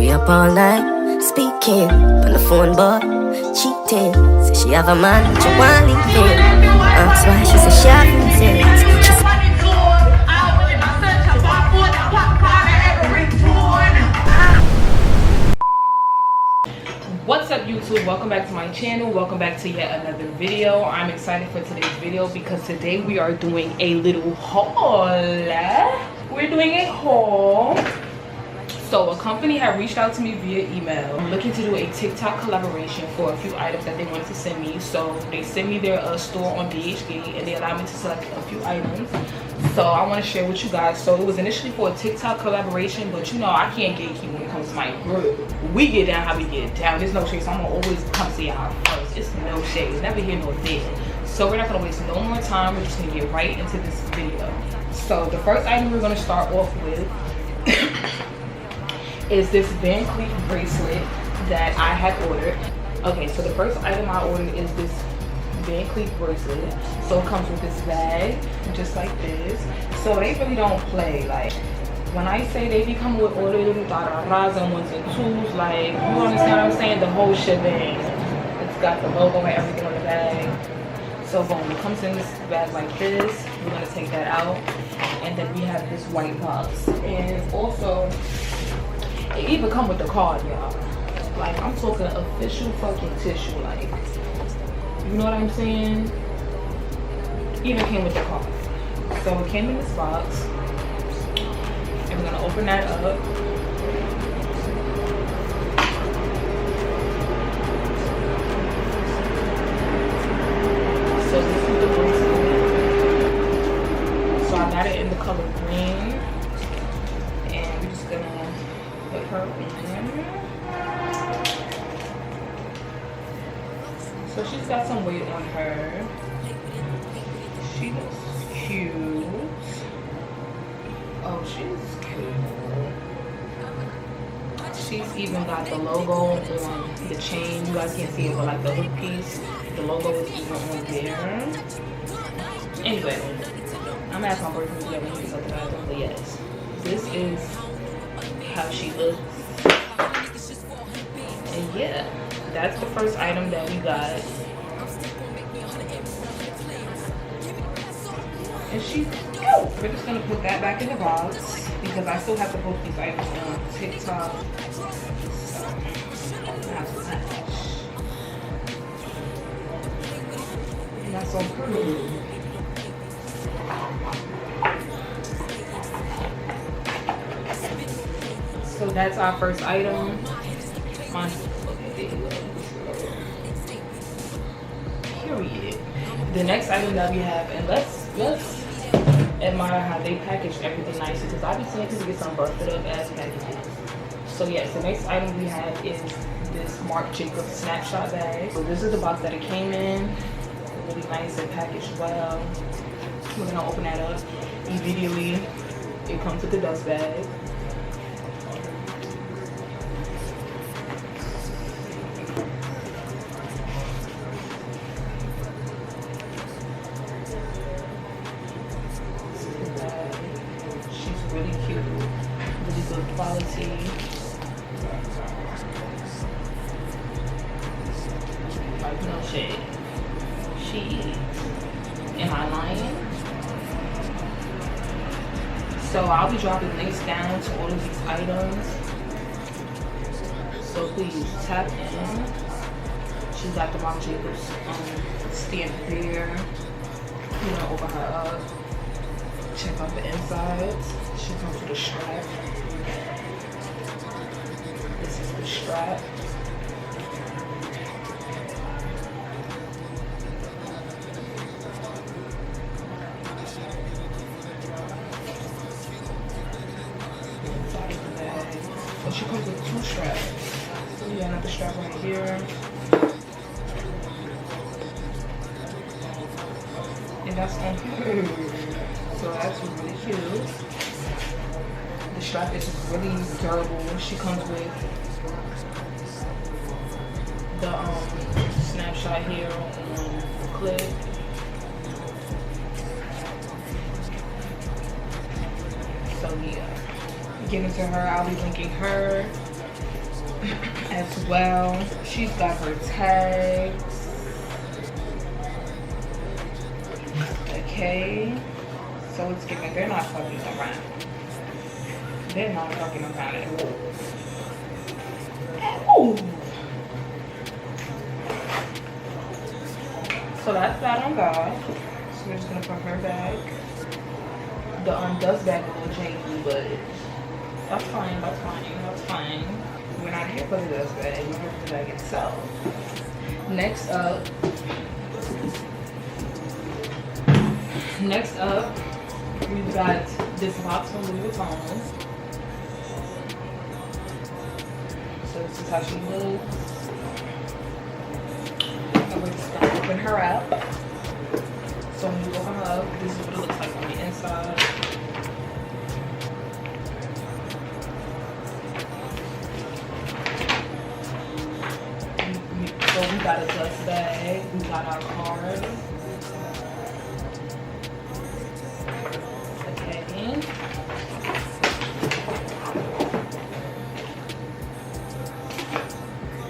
She up all night, speaking on the phone, but cheating. Say she have a man, but you want leave him. That's why she say she have sense. What's up, YouTube? Welcome back to my channel. Welcome back to yet another video. I'm excited for today's video because today we are doing a little haul. We're doing a haul. So a company had reached out to me via email. I'm looking to do a TikTok collaboration for a few items that they wanted to send me. So they sent me their store on DHGATE and they allowed me to select a few items. So I want to share with you guys. So it was initially for a TikTok collaboration, but you know I can't gatekeep when it comes to my group. We get down how we get down. There's no shade, so I'm gonna always come see y'all first. It's no shade, never here nor there. So we're not gonna waste no more time. We're just gonna get right into this video. So the first item we're gonna start off with is this Cleef bracelet that I had ordered. Okay, so the first item I ordered is this Cleef bracelet. So it comes with this bag, just like this. So they really don't play. Like, when I say they be coming with all the little da-da-ras and ones and twos, like, you understand what I'm saying? The whole shebang. It's got the logo and everything on the bag. So boom, it comes in this bag like this. We're gonna take that out. And then we have this white box. And also, it even come with the card, y'all. Like, I'm talking official fucking tissue, like, you know what I'm saying? Even came with the card. So it came in this box. And we're gonna open that up. So this is the bracelet. So I got it in the color green. And we're just gonna put her in. So she's got some weight on her. She looks cute. Oh, she's cute. She's even got the logo on the chain. You guys can't see it, but like the hook piece, the logo is even on there. Anyway, I'm gonna ask my boyfriend to let me do something about it, but yes, this is how she looks. And yeah, that's the first item that we got. And she's cute. We're just gonna put that back in the box because I still have to post these items on TikTok. And that's so pretty. So that's our first item. Period. The next item that we have, and let's admire how they packaged everything nice, because I've been seeing people get some busted up ass packages. So yes, the next item we have is this Marc Jacobs Snapshot bag. So this is the box that it came in, really nice and packaged well. We're gonna open that up. Immediately, it comes with the dust bag. Really cute, really good quality. Like, no shade. She is. Am I lying? So I'll be dropping links down to all of these items. So please tap in. She's got the Marc Jacobs stamp there. You know, over her up. Check out the insides. She comes with a strap. This is the strap. Inside the bag. So she comes with two straps. So yeah, another strap right here. And that's on her. So that's really cute. The strap is really durable. She comes with the snapshot here on the clip. So yeah, give it to her. I'll be linking her as well. She's got her tags. Okay, so it's giving, they're not fucking around. They're not fucking around at all. So that's that on God. So we're just gonna put her back. The dust bag a little janky, but that's fine, that's fine, that's fine. We're not here for the dust bag, we're here for the bag itself. Next up, we've got this box from Louis Vuitton. So this is how she looks. And we're just gonna open her up. So when you open her up, this is what it looks like on the inside. So we got a dust bag, we got our card. Okay.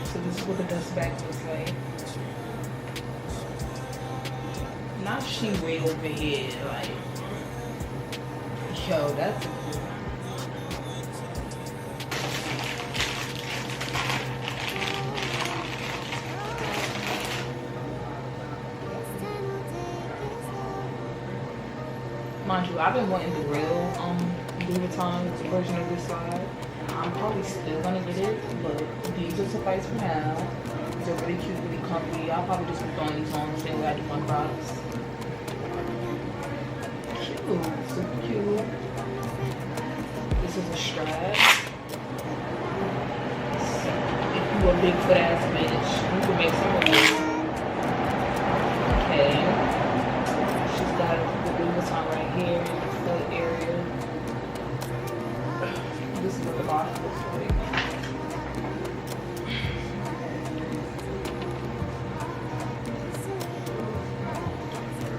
So this is what the dust bag looks like. Now she way over here, like, yo, that's a cool. Mind you, I've been wanting the real Louis Vuitton version of this side. I'm probably still gonna get it, but these will suffice for now. These are really cute, really comfy. I'll probably just be throwing these on the same way I do my Crocs. Cute, super cute. This is a strap. So if you a big foot ass bitch, you can make some of these. Okay. She's got the Louis Vuitton right here, foot area. This is what the box looks like.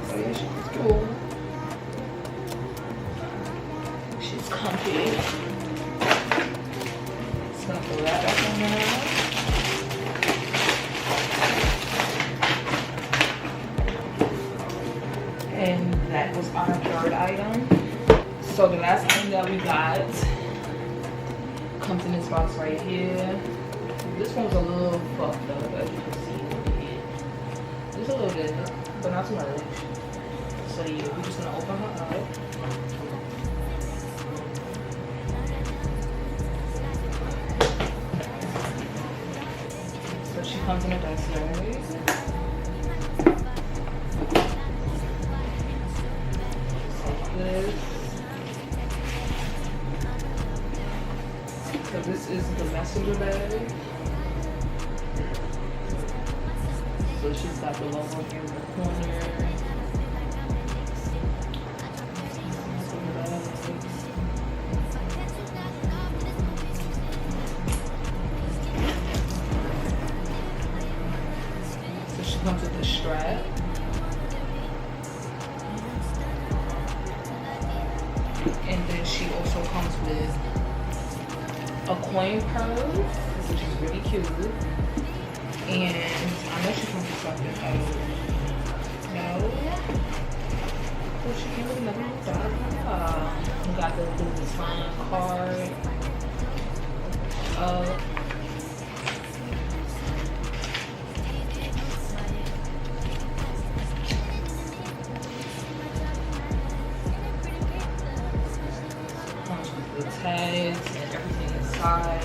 So yeah, she's cool. She's comfy. Just gonna throw that back on there. And that was our third item. So the last item that we got comes in this box right here. This one's a little fucked up, as you can see. Just a little bit, but not too much. So yeah, we're just gonna open her up. So she comes in a dust bag. So this is the messenger bag. So she's got the logo here in the corner. So she comes with the strap. And then she also comes with a coin purse, which is really cute. And I know she comes with something else. No? Oh, she came with another dot. We got the Louis Vuitton card. The tags and everything inside.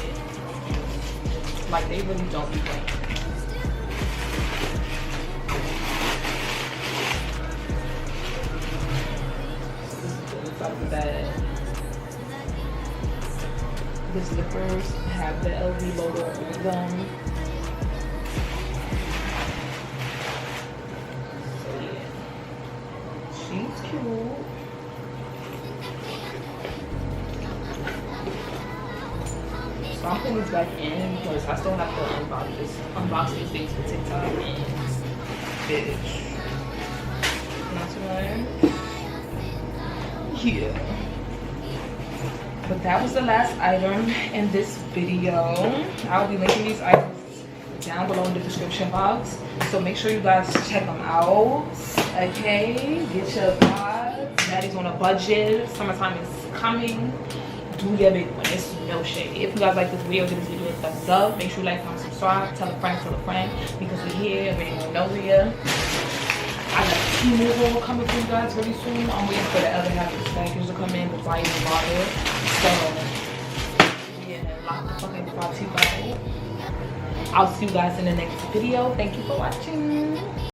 Like, they really don't be playing. So this is the inside of the bag. The zippers have the LV logo on them. So yeah, she's cute. So I'm putting these back in because I still have to unbox these things for TikTok and bitch. Not to learn. Yeah. But that was the last item in this video. I'll be linking these items down below in the description box, so make sure you guys check them out. Okay, get your vibes. Daddy's on a budget. Summertime is coming. Do your big one. It's no shade. If you guys like this video, give this video a thumbs up. Make sure you like, comment, subscribe, tell a friend, because we're here. Everybody know we're here. I got a T-Move haul coming for you guys very soon. I'm waiting for the other half of the package to come in before I even bother. So yeah, lock the fucking 5 I'll see you guys in the next video. Thank you for watching.